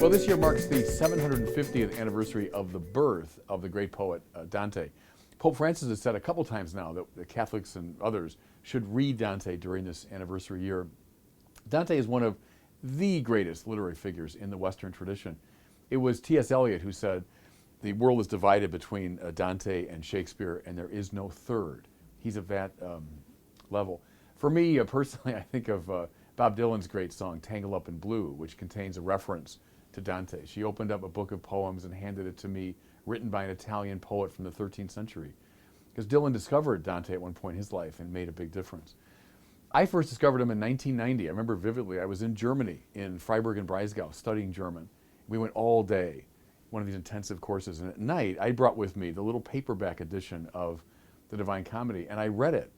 Well, this year marks the 750th anniversary of the birth of the great poet Dante. Pope Francis has said a couple times now that the Catholics and others should read Dante during this anniversary year. Dante is one of the greatest literary figures in the Western tradition. It was T.S. Eliot who said, the world is divided between Dante and Shakespeare, and there is no third. He's of that level. For me, personally, I think of Bob Dylan's great song, Tangled Up in Blue, which contains a reference to Dante. She opened up a book of poems and handed it to me, written by an Italian poet from the 13th century. Because Dylan discovered Dante at one point in his life and made a big difference. I first discovered him in 1990. I remember vividly, I was in Germany, in Freiburg and Breisgau, studying German. We went all day, one of these intensive courses, and at night I brought with me the little paperback edition of the Divine Comedy, and I read it.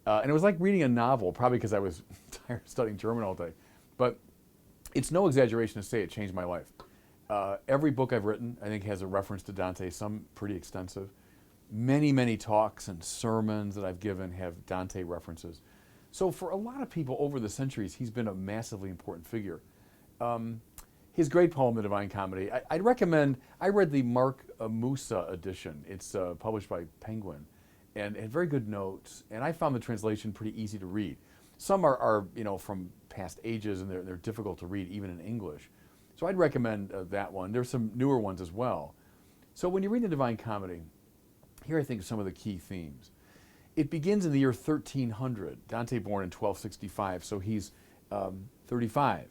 And it was like reading a novel, probably because I was tired of studying German all day. But it's no exaggeration to say it changed my life. Every book I've written, I think, has a reference to Dante, some pretty extensive. Many, many talks and sermons that I've given have Dante references. So for a lot of people over the centuries, he's been a massively important figure. His great poem, The Divine Comedy, I'd recommend, I read the Mark Musa edition. It's published by Penguin, and had very good notes, and I found the translation pretty easy to read. Some are from past ages, and they're difficult to read even in English. So I'd recommend that one. There's some newer ones as well. So when you read the Divine Comedy, here I think some of the key themes. It begins in the year 1300. Dante born in 1265, so he's 35,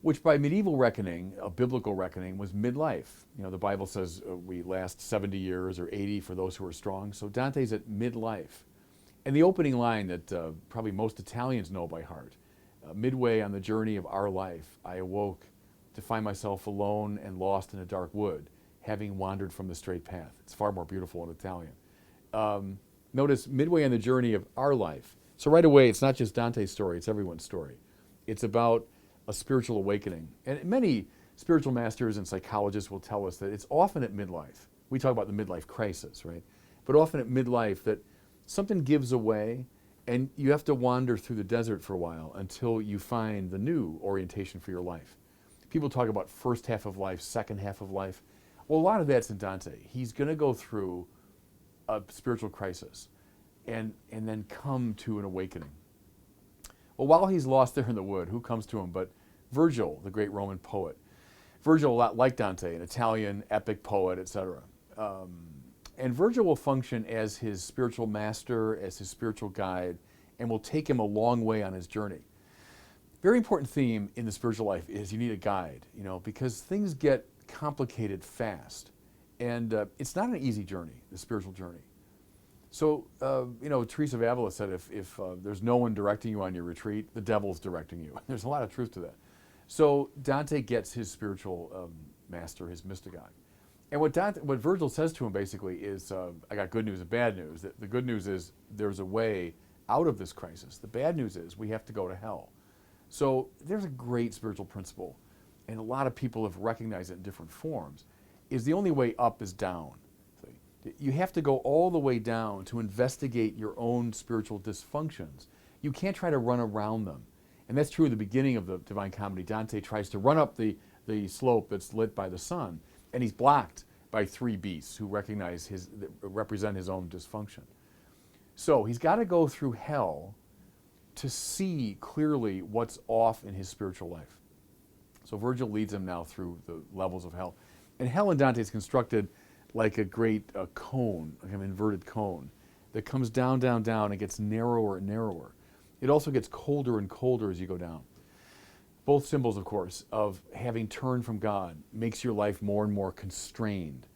which by medieval reckoning, a biblical reckoning, was midlife. You know, the Bible says we last 70 years or 80 for those who are strong. So Dante's at midlife. And the opening line that probably most Italians know by heart, midway on the journey of our life, I awoke to find myself alone and lost in a dark wood, having wandered from the straight path. It's far more beautiful in Italian. Notice midway on the journey of our life. So right away, it's not just Dante's story, it's everyone's story. It's about a spiritual awakening. And many spiritual masters and psychologists will tell us that it's often at midlife. We talk about the midlife crisis, right? But often at midlife that something gives away and you have to wander through the desert for a while until you find the new orientation for your life. People talk about first half of life, second half of life. Well, a lot of that's in Dante. He's going to go through a spiritual crisis and then come to an awakening. Well, while he's lost there in the wood, who comes to him but Virgil, the great Roman poet. Virgil, a lot like Dante, an Italian epic poet, etc. And Virgil will function as his spiritual master, as his spiritual guide, and will take him a long way on his journey. Very important theme in the spiritual life is you need a guide, because things get complicated fast. And it's not an easy journey, the spiritual journey. So, Teresa of Avila said if there's no one directing you on your retreat, the devil's directing you. There's a lot of truth to that. So Dante gets his spiritual master, his mystic guide. And what Virgil says to him basically is, I got good news and bad news. The good news is there's a way out of this crisis. The bad news is we have to go to hell. So there's a great spiritual principle, and a lot of people have recognized it in different forms, is the only way up is down. You have to go all the way down to investigate your own spiritual dysfunctions. You can't try to run around them. And that's true at the beginning of the Divine Comedy. Dante tries to run up the slope that's lit by the sun, and he's blocked by three beasts who represent his own dysfunction. So he's got to go through hell to see clearly what's off in his spiritual life. So Virgil leads him now through the levels of hell. And hell in Dante is constructed like a great cone, like an inverted cone, that comes down, down, down, and gets narrower and narrower. It also gets colder and colder as you go down. Both symbols, of course, of having turned from God makes your life more and more constrained.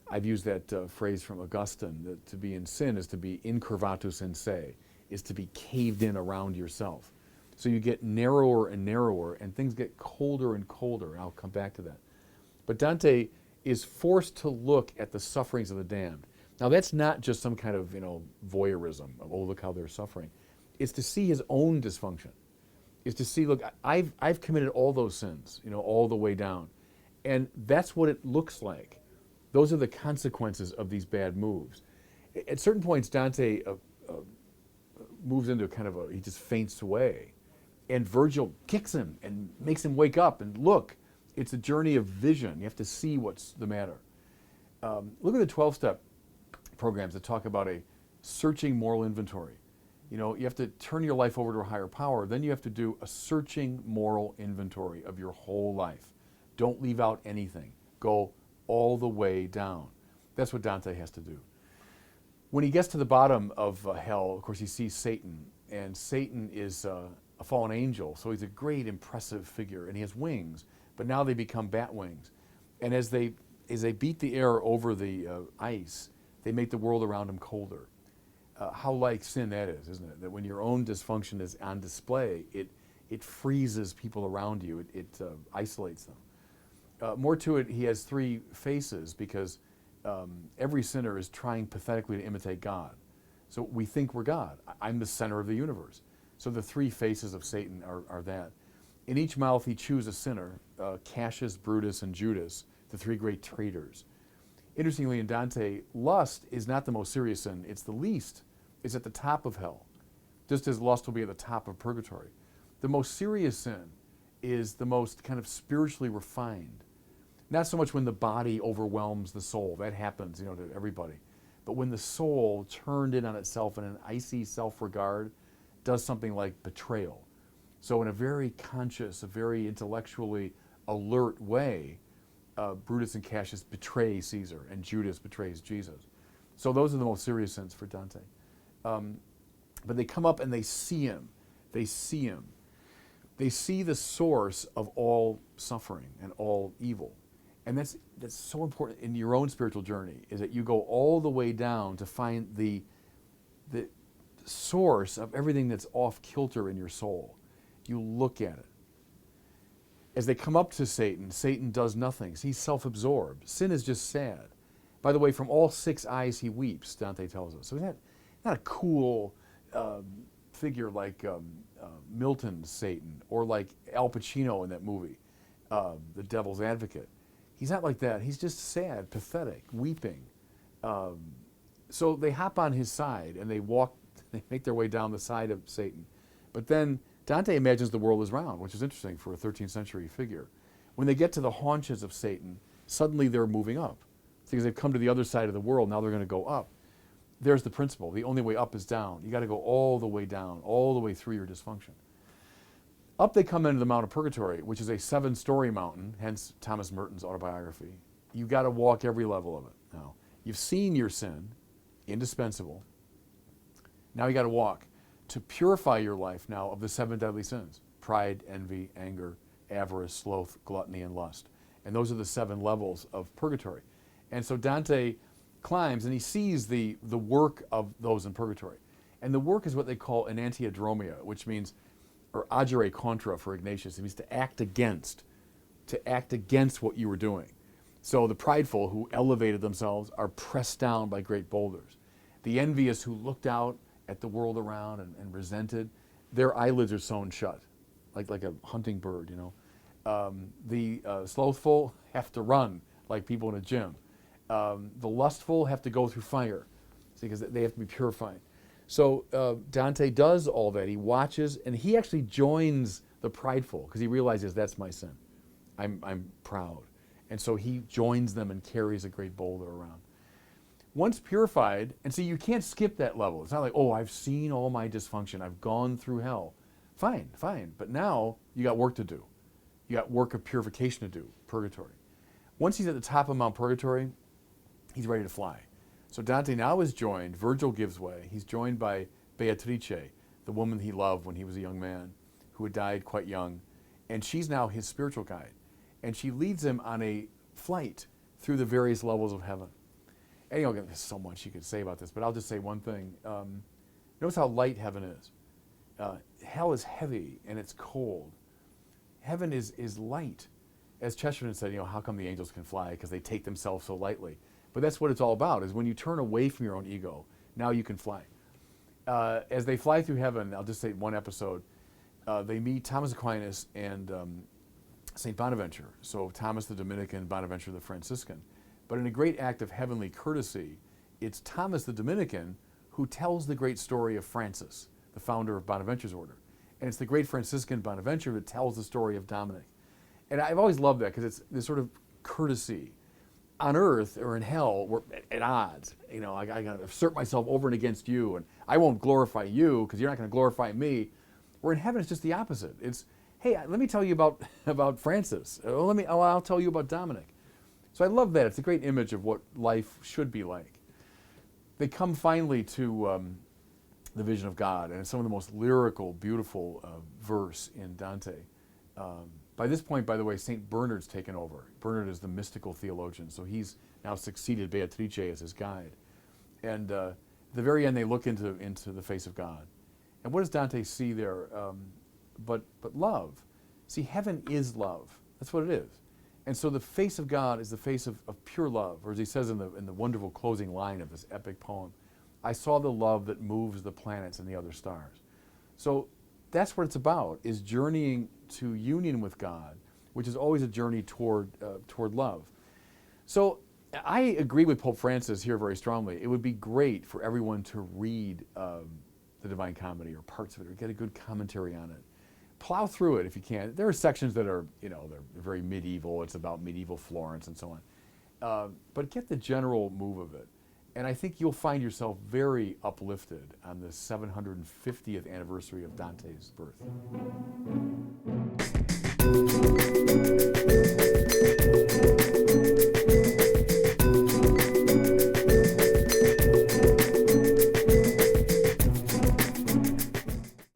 I've used that phrase from Augustine, that to be in sin is to be incurvatus in se, is to be caved in around yourself. So you get narrower and narrower, and things get colder and colder, and I'll come back to that. But Dante is forced to look at the sufferings of the damned. Now that's not just some kind of voyeurism of, oh, look how they're suffering. It's to see his own dysfunction. Is to see, look, I've committed all those sins, all the way down. And that's what it looks like. Those are the consequences of these bad moves. At certain points, Dante moves into he just faints away. And Virgil kicks him and makes him wake up and look. It's a journey of vision. You have to see what's the matter. Look at the 12-step programs that talk about a searching moral inventory. You know, you have to turn your life over to a higher power. Then you have to do a searching moral inventory of your whole life. Don't leave out anything. Go all the way down. That's what Dante has to do. When he gets to the bottom of hell, of course, he sees Satan. And Satan is a fallen angel, so he's a great, impressive figure. And he has wings, but now they become bat wings. And as they beat the air over the ice, they make the world around him colder. How like sin that is, isn't it? That when your own dysfunction is on display, it freezes people around you. It isolates them. More to it, he has three faces because every sinner is trying pathetically to imitate God. So we think we're God. I'm the center of the universe. So the three faces of Satan are that. In each mouth he chews a sinner, Cassius, Brutus, and Judas, the three great traitors. Interestingly, in Dante, lust is not the most serious sin. It's the least. It's at the top of hell, just as lust will be at the top of purgatory. The most serious sin is the most kind of spiritually refined. Not so much when the body overwhelms the soul. That happens, to everybody. But when the soul, turned in on itself in an icy self-regard, does something like betrayal. So in a very conscious, a very intellectually alert way, Brutus and Cassius betray Caesar, and Judas betrays Jesus. So those are the most serious sins for Dante. But they come up and they see him. They see him. They see the source of all suffering and all evil. And that's so important in your own spiritual journey, is that you go all the way down to find the source of everything that's off kilter in your soul. You look at it. As they come up to Satan, Satan does nothing. He's self-absorbed. Sin is just sad. By the way, from all six eyes he weeps, Dante tells us. So he's not a cool figure like Milton's Satan or like Al Pacino in that movie, The Devil's Advocate. He's not like that. He's just sad, pathetic, weeping. So they hop on his side and they make their way down the side of Satan. But then Dante imagines the world is round, which is interesting for a 13th century figure. When they get to the haunches of Satan, suddenly they're moving up. Because they've come to the other side of the world, now they're going to go up. There's the principle. The only way up is down. You got to go all the way down, all the way through your dysfunction. Up they come into the Mount of Purgatory, which is a 7-story mountain, hence Thomas Merton's autobiography. You've got to walk every level of it. Now, you've seen your sin, indispensable. Now you got to walk to purify your life now of the 7 deadly sins: pride, envy, anger, avarice, sloth, gluttony, and lust. And those are the 7 levels of purgatory. And so Dante climbs and he sees the work of those in purgatory. And the work is what they call enantiodromia, which means, or agere contra for Ignatius, it means to act against what you were doing. So the prideful who elevated themselves are pressed down by great boulders. The envious who looked out at the world around and resented, their eyelids are sewn shut, like a hunting bird, The slothful have to run like people in a gym. The lustful have to go through fire because they have to be purified. So Dante does all that. He watches, and he actually joins the prideful because he realizes that's my sin. I'm proud. And so he joins them and carries a great boulder around. Once purified, and see, you can't skip that level. It's not like, oh, I've seen all my dysfunction. I've gone through hell. Fine. But now you got work to do. You got work of purification to do, purgatory. Once he's at the top of Mount Purgatory, he's ready to fly. So Dante now is joined, Virgil gives way, he's joined by Beatrice, the woman he loved when he was a young man, who had died quite young, and she's now his spiritual guide. And she leads him on a flight through the various levels of heaven. And there's so much you could say about this, but I'll just say one thing. Notice how light heaven is. Hell is heavy and it's cold. Heaven is light. As Chesterton said, how come the angels can fly? Because they take themselves so lightly. But that's what it's all about, is when you turn away from your own ego, now you can fly. As they fly through heaven, I'll just say one episode, they meet Thomas Aquinas and St. Bonaventure. So Thomas the Dominican, Bonaventure the Franciscan. But in a great act of heavenly courtesy, it's Thomas the Dominican who tells the great story of Francis, the founder of Bonaventure's order. And it's the great Franciscan Bonaventure that tells the story of Dominic. And I've always loved that because it's this sort of courtesy. On earth or in hell, we're at odds. You know, I got to assert myself over and against you, and I won't glorify you because you're not going to glorify me. Where in heaven, it's just the opposite. It's, hey, let me tell you about Francis. I'll tell you about Dominic. So I love that. It's a great image of what life should be like. They come finally to the vision of God, and it's some of the most lyrical, beautiful verse in Dante. By this point, by the way, St. Bernard's taken over. Bernard is the mystical theologian, so he's now succeeded Beatrice as his guide. And at the very end, they look into the face of God. And what does Dante see there? But love. See, heaven is love. That's what it is. And so the face of God is the face of pure love, or as he says in the wonderful closing line of this epic poem, I saw the love that moves the planets and the other stars. So that's what it's about, is journeying to union with God, which is always a journey toward love. So I agree with Pope Francis here very strongly. It would be great for everyone to read the Divine Comedy or parts of it, or get a good commentary on it. Plow through it if you can. There are sections that are, you know, they're very medieval. It's about medieval Florence and so on. But get the general move of it. And I think you'll find yourself very uplifted on the 750th anniversary of Dante's birth.